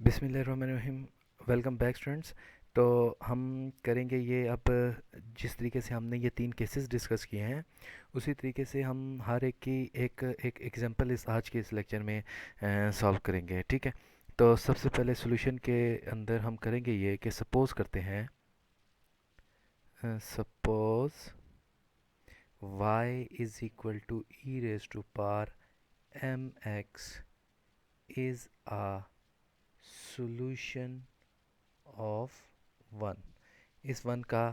बिस्मिल्लाहिर्रहमानिर्रहीम। Welcome back students. तो हम करेंगे ये अब, जिस तरीके से हमने ये तीन केसेस डिस्कस किए हैं उसी तरीके से हम हर एक की एक एक एग्जांपल इस आज के इस लेक्चर में सॉल्व करेंगे। ठीक है। तो सबसे पहले सॉल्यूशन के अंदर हम करेंगे ये कि सपोज़ करते हैं, suppose y is equal to e raise to power m x is a solution of one. इस वन का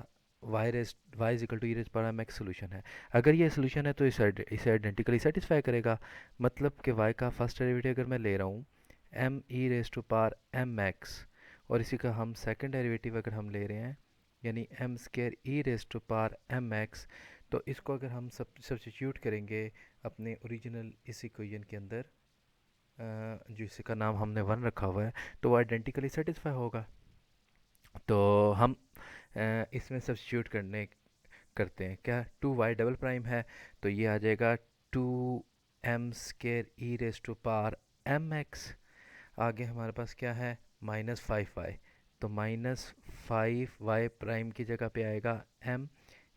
y is equal to e raise power m x solution है। अगर ये सोल्यूशन है तो इसे आइडेंटिकली सेटिस्फाई करेगा। मतलब कि y का फर्स्ट डेरिवेटिव अगर मैं ले रहा हूँ m e raise to power m x, और इसी का हम सेकंड डेरिवेटिव अगर हम ले रहे हैं यानी m square e raise to power m x, तो इसको अगर हम सब्स्टिट्यूट करेंगे अपने ओरिजिनल इस इक्वेशन के अंदर, जो इसी का नाम हमने वन रखा हुआ है, तो वो आइडेंटिकली सेटिस्फाई होगा। तो हम इसमें सब्स्टिट्यूट करते हैं क्या, टू वाई डबल प्राइम है तो ये आ जाएगा two m square e raise to power m x. आगे हमारे पास क्या है, माइनस फाइव वाई, तो माइनस फाइव वाई प्राइम की जगह पे आएगा m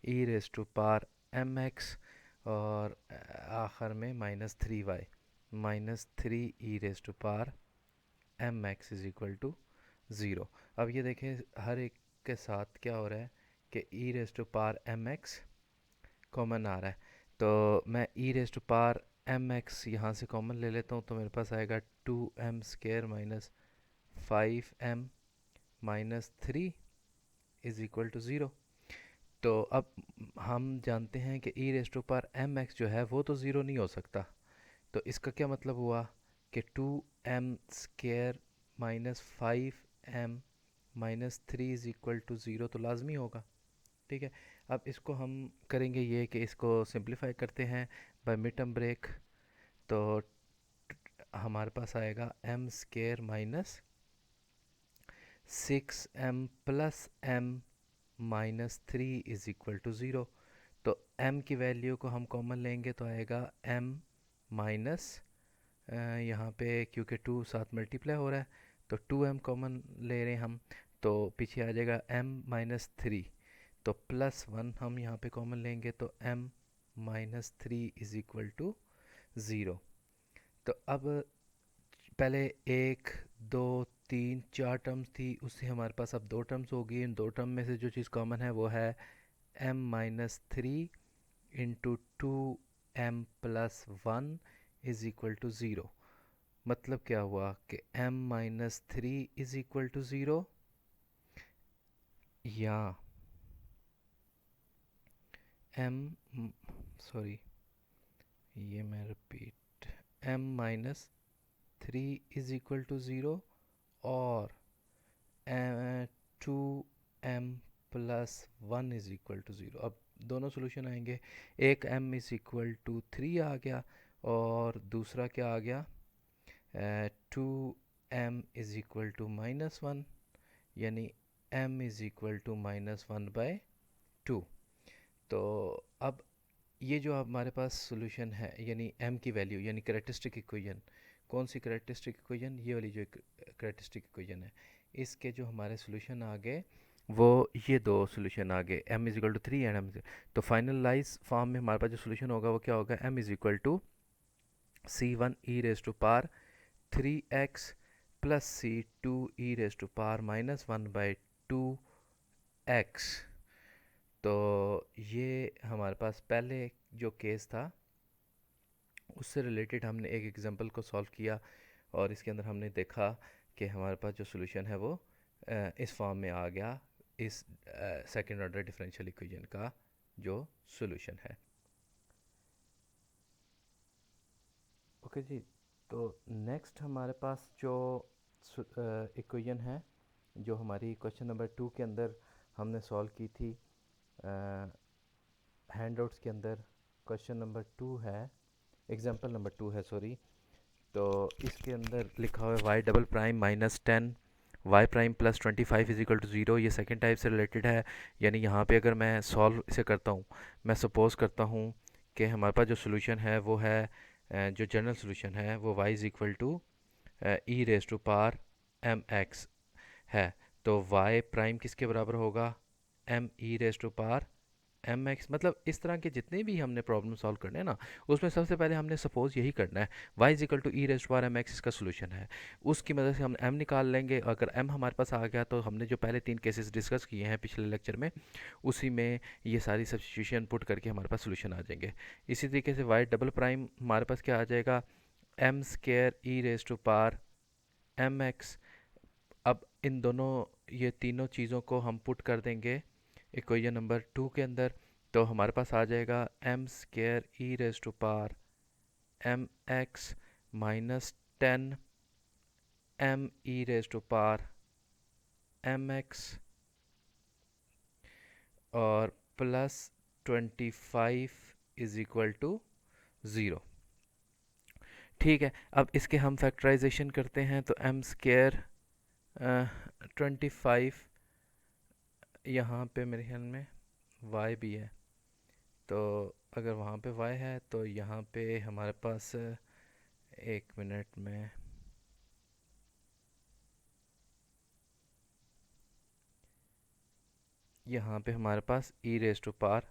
e raise to power m x, और आखिर में minus three y, minus three e raise to power m x is equal to zero. अब ये देखें हर एक के साथ क्या हो रहा है कि e raise to power m x common आ रहा है। तो मैं e raise to power m x यहाँ से कॉमन ले लेता हूँ, तो मेरे पास आएगा two m square minus five m minus three is equal to zero. तो अब हम जानते हैं कि e raise to power m x जो है वो तो ज़ीरो नहीं हो सकता। तो इसका क्या मतलब हुआ कि two m square minus five m minus three is equal to zero तो लाजमी होगा। ठीक है। अब इसको हम करेंगे ये कि इसको सिंप्लीफाई करते हैं बाय मिड टर्म ब्रेक। तो हमारे पास आएगा m square minus six m plus m minus three is equal to zero. तो m की वैल्यू को हम कॉमन लेंगे तो आएगा m माइनस, यहाँ पे क्योंकि टू साथ मल्टीप्लाई हो रहा है तो टू एम कॉमन ले रहे हैं हम, तो पीछे आ जाएगा m माइनस थ्री, तो प्लस वन हम यहाँ पे कॉमन लेंगे तो m minus three is equal to zero. तो अब पहले एक दो तीन चार टर्म्स थी, उससे हमारे पास अब दो टर्म्स होगी। इन दो टर्म में से जो चीज़ कॉमन है वो है m minus three into two m plus one is equal to zero. मतलब क्या हुआ कि m minus three is equal to zero, या m, सॉरी ये मैं repeat, m minus three is equal to zero, और two m plus one is equal to zero. अब दोनों सोल्यूशन आएंगे, एक m is equal to three आ गया और दूसरा क्या आ गया, two m is equal to minus one, यानी m is equal to minus one by two. तो अब ये जो हमारे पास सोल्यूशन है यानी m की वैल्यू यानी करेक्टरिस्टिक इक्वेशन, कौन सी करेक्टरिस्टिक इक्वेशन, ये वाली जो करेक्टरिस्टिक इक्वेशन है, इसके जो हमारे सोल्यूशन आ गए वो ये दो सोल्यूशन आ गए, m is equal to three and m। तो फाइनलाइज फॉर्म में हमारे पास जो सोल्यूशन होगा वो क्या होगा, m is equal to c one e raise to power three x plus c two e raise to power minus one by two x. तो ये हमारे पास पहले जो केस था उससे रिलेटेड हमने एक एग्जांपल को सॉल्व किया, और इसके अंदर हमने देखा कि हमारे पास जो सोल्यूशन है वो इस फॉर्म में आ गया, इस सेकंड ऑर्डर डिफरेंशियल इक्वेशन का जो सोल्यूशन है। ओके जी। तो नेक्स्ट हमारे पास जो इक्वेशन है जो हमारी क्वेश्चन नंबर टू के अंदर हमने सॉल्व की थी, हैंडआउट्स के अंदर क्वेश्चन नंबर टू है, एग्जांपल नंबर टू है सॉरी। तो इसके अंदर लिखा हुआ है y double prime minus ten y prime plus twenty five is equal to zero. ये सेकेंड टाइप से रिलेटेड है, यानी यहाँ पे अगर मैं सॉल्व इसे करता हूँ, मैं सपोज़ करता हूँ कि हमारे पास जो सोल्यूशन है वो है, जो जनरल सोल्यूशन है वो y is equal to e raise to power m x है, तो वाई प्राइम किसके बराबर होगा, m e raise to power m x. मतलब इस तरह के जितने भी हमने प्रॉब्लम सॉल्व करने हैं ना, उसमें सबसे पहले हमने सपोज यही करना है y is equal to e raise power m x इसका सोल्यूशन है। उसकी मदद से हम एम निकाल लेंगे। अगर एम हमारे पास आ गया तो हमने जो पहले 3 केसेस डिस्कस किए हैं पिछले लेक्चर में, उसी में ये सारी सब्स्टिट्यूशन पुट करके हमारे पास सोल्यूशन आ जाएंगे। इसी तरीके से वाई डबल प्राइम हमारे पास क्या आ जाएगा, m square e raise to power m x. अब इन दोनों, ये तीनों चीज़ों को हम पुट कर देंगे इक्वेशन नंबर 2 के अंदर, तो हमारे पास आ जाएगा m square e raise to power m x minus 10 m e raise to power m x और प्लस 25 इज इक्वल टू 0। ठीक है, अब इसके हम फैक्टराइजेशन करते हैं, तो एम स्केयर 25, यहाँ पे मेरे ख्याल में y भी है, तो अगर वहाँ पे y है तो यहाँ पे हमारे पास 1 मिनट में, यहाँ पे हमारे पास e raise to power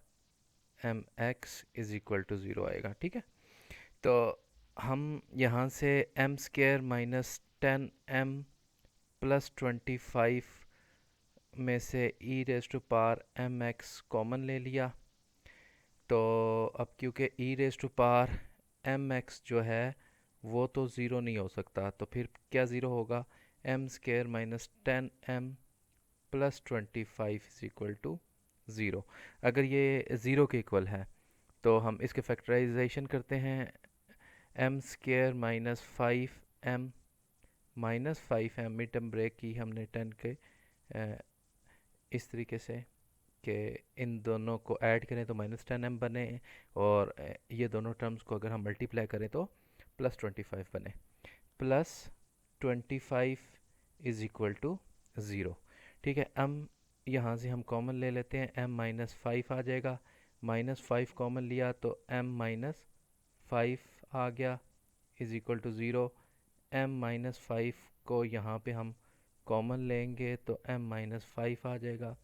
m x is equal to 0 आएगा। ठीक है, तो हम यहाँ से M square minus 10m plus 25 में से e raise to power m x common ले लिया, तो अब क्योंकि e raise to power m x जो है वो तो ज़ीरो नहीं हो सकता, तो फिर क्या ज़ीरो होगा, m square minus 10m plus 25 is equal to zero. अगर ये ज़ीरो के इक्वल है तो हम इसके फैक्टराइजेशन करते हैं, m square minus 5m mid term break की हमने 10 के इस तरीके से कि इन दोनों को ऐड करें तो -10m बने, और ये दोनों टर्म्स को अगर हम मल्टीप्लाई करें तो +25 बने। +25 इज इक्वल टू 0। ठीक है, हम यहाँ से हम कॉमन ले लेते हैं, m-5 आ जाएगा, -5 कॉमन लिया तो m-5 आ गया इज इक्वल टू 0। m-5 को यहाँ पे हम कॉमन लेंगे तो m-5 आ जाएगा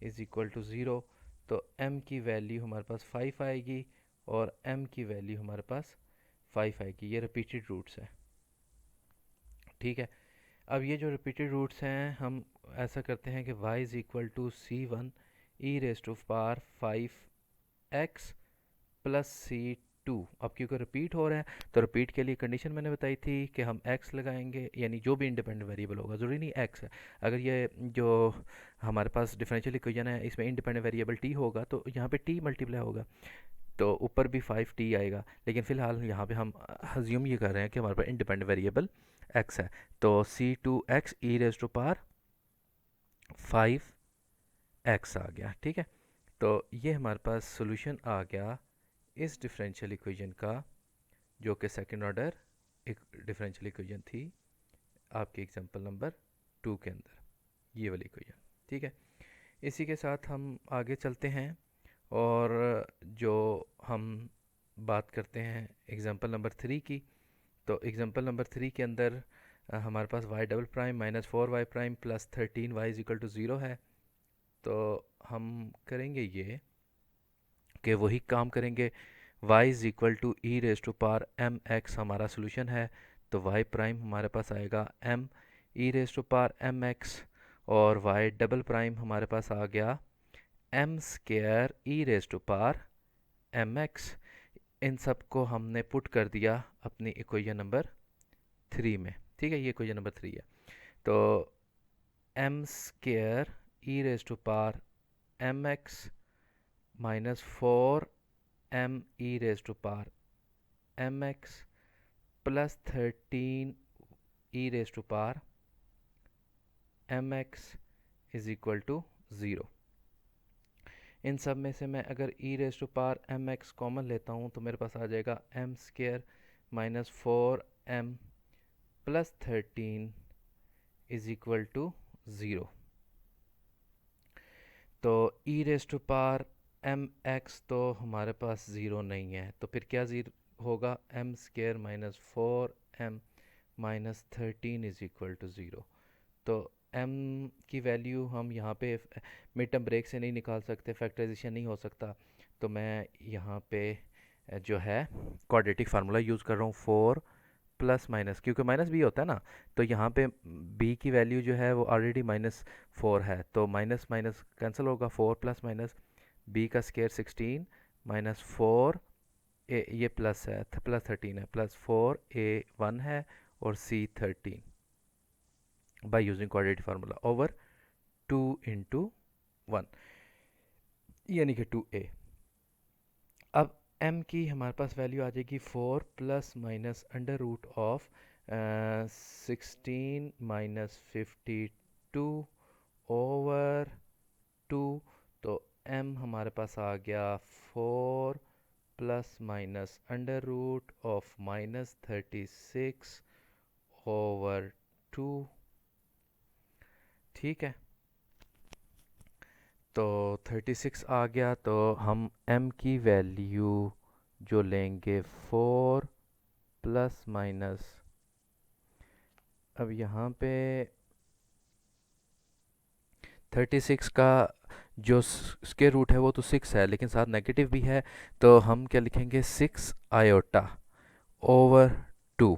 इज इक्वल टू 0। तो m की वैल्यू हमारे पास 5 आएगी और m की वैल्यू हमारे पास 5 आएगी। ये रिपीटेड रूट्स है। ठीक है, अब ये जो रिपीटेड रूट्स हैं, हम ऐसा करते हैं कि y is equal to c1 e raise to power 5x plus c2। अब क्योंकि रिपीट हो रहा है तो रिपीट के लिए कंडीशन मैंने बताई थी कि हम x लगाएंगे, यानी जो भी इंडिपेंडेंट वेरिएबल होगा, ज़रूरी नहीं x है। अगर ये जो हमारे पास डिफरेंशियल इक्वेशन है इसमें इंडिपेंडेंट वेरिएबल t होगा तो यहाँ पे t मल्टीप्लाई होगा, तो ऊपर भी 5t आएगा। लेकिन फ़िलहाल यहाँ पे हम अज्यूम ये कर रहे हैं कि हमारे पास इंडिपेंडेंट वेरिएबल x है, तो c2x e raise to power 5x आ गया। ठीक है, तो ये हमारे पास सॉल्यूशन आ गया इस डिफरेंशियल इक्वेशन का, जो कि सेकंड ऑर्डर एक डिफरेंशियल इक्वेशन थी आपके एग्जांपल नंबर 2 के अंदर, ये वाली इक्वेशन। ठीक है, इसी के साथ हम आगे चलते हैं और जो हम बात करते हैं एग्जांपल नंबर 3 की। तो एग्जांपल नंबर 3 के अंदर हमारे पास y double prime minus 4y prime plus 13y is equal to 0 है। तो हम करेंगे ये कि वही काम करेंगे, y is equal to e raise to power m x हमारा सोल्यूशन है, तो y प्राइम हमारे पास आएगा m e raise to power m x, और y डबल प्राइम हमारे पास आ गया m square e raise to power m x. इन सब को हमने पुट कर दिया अपनी इक्वेशन नंबर 3 में। ठीक है, ये इक्वेशन नंबर 3 है, तो m square e raise to power m x minus 4m e raise to power m x plus 13 e raise to power m x is equal to 0। इन सब में से मैं अगर e raise to power m x common लेता हूँ तो मेरे पास आ जाएगा m square minus 4m plus 13 is equal to 0। तो e raise to power m x तो हमारे पास ज़ीरो नहीं है, तो फिर क्या ज़ीरो होगा, m square minus 4m minus 13 is equal to 0। तो m की वैल्यू हम यहाँ पे मिड टर्म ब्रेक से नहीं निकाल सकते, फैक्टराइजेशन नहीं हो सकता, तो मैं यहाँ पे जो है क्वाड्रेटिक फार्मूला यूज़ कर रहा हूँ, 4 प्लस माइनस, क्योंकि माइनस बी होता है ना, तो यहाँ पे b की वैल्यू जो है वो ऑलरेडी -4 है, तो माइनस माइनस कैंसिल होगा, 4 प्लस माइनस b का स्केयर 16 -4 ये प्लस है, प्लस 13 है, +4 a 1 है और c 13 by using quadratic formula over 2 into 1 यानी कि 2a। अब m की हमारे पास वैल्यू आ जाएगी 4 plus minus under root of 16 -52 over 2, तो m हमारे पास आ गया 4 plus minus under root of -36 over 2। ठीक है, तो 36 आ गया, तो हम m की वैल्यू जो लेंगे 4 प्लस माइनस, अब यहाँ पे 36 का जो स्क्वायर रूट है वो तो 6 है, लेकिन साथ नेगेटिव भी है, तो हम क्या लिखेंगे 6 आयोटा ओवर 2।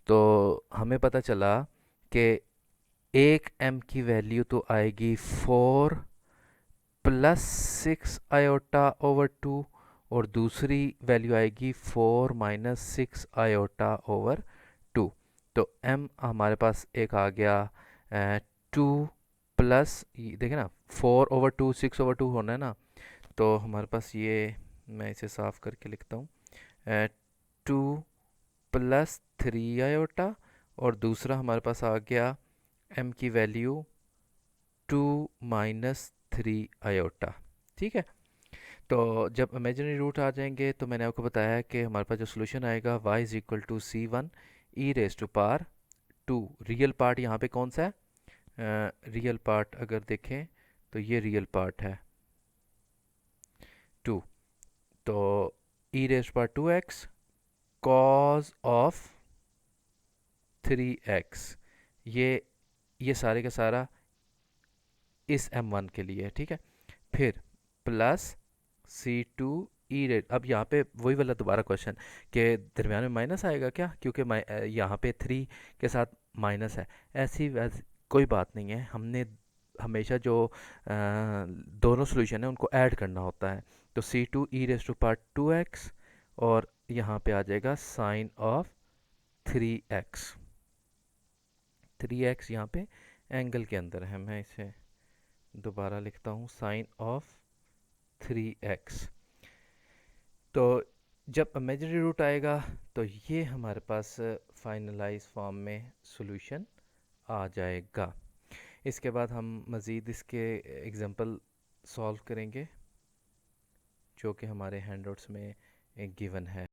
तो हमें पता चला कि एक m की वैल्यू तो आएगी 4 प्लस 6 आयोटा ओवर 2, और दूसरी वैल्यू आएगी 4 माइनस 6 आयोटा ओवर 2। तो m हमारे पास एक आ गया 2 प्लस, देखे ना 4 ओवर 2 6 ओवर 2 होना है ना, तो हमारे पास ये, मैं इसे साफ करके लिखता हूँ, 2 प्लस 3 आयोटा, और दूसरा हमारे पास आ गया m की वैल्यू 2 माइनस 3 आयोटा। ठीक है, तो जब इमेजिनरी रूट आ जाएंगे तो मैंने आपको बताया कि हमारे पास जो सोल्यूशन आएगा y is equal to c1 e raise to power 2। Real part यहाँ पे कौन सा है, रियल पार्ट अगर देखें तो ये रियल पार्ट है 2, तो e raise to power 2x cos of 3x, ये सारे का सारा इस m1 के लिए है। ठीक है, फिर प्लस C2 ई रेट, अब यहाँ पे वही वाला दोबारा क्वेश्चन कि दरम्यान में माइनस आएगा क्या, क्योंकि यहाँ पे 3 के साथ माइनस है, ऐसी वैसी कोई बात नहीं है, हमने हमेशा जो दोनों सोल्यूशन है उनको ऐड करना होता है, तो C2 ई रेस टू पार्ट 2x, और यहाँ पे आ जाएगा साइन ऑफ 3x। 3x यहाँ पे एंगल के अंदर है, मैं इसे दोबारा लिखता हूँ, साइन ऑफ 3x। तो जब इमेजिनरी रूट आएगा तो ये हमारे पास फाइनलाइज फॉर्म में सॉल्यूशन आ जाएगा। इसके बाद हम मज़ीद इसके एग्जांपल सॉल्व करेंगे जो कि हमारे हैंडआउट्स में गिवन है।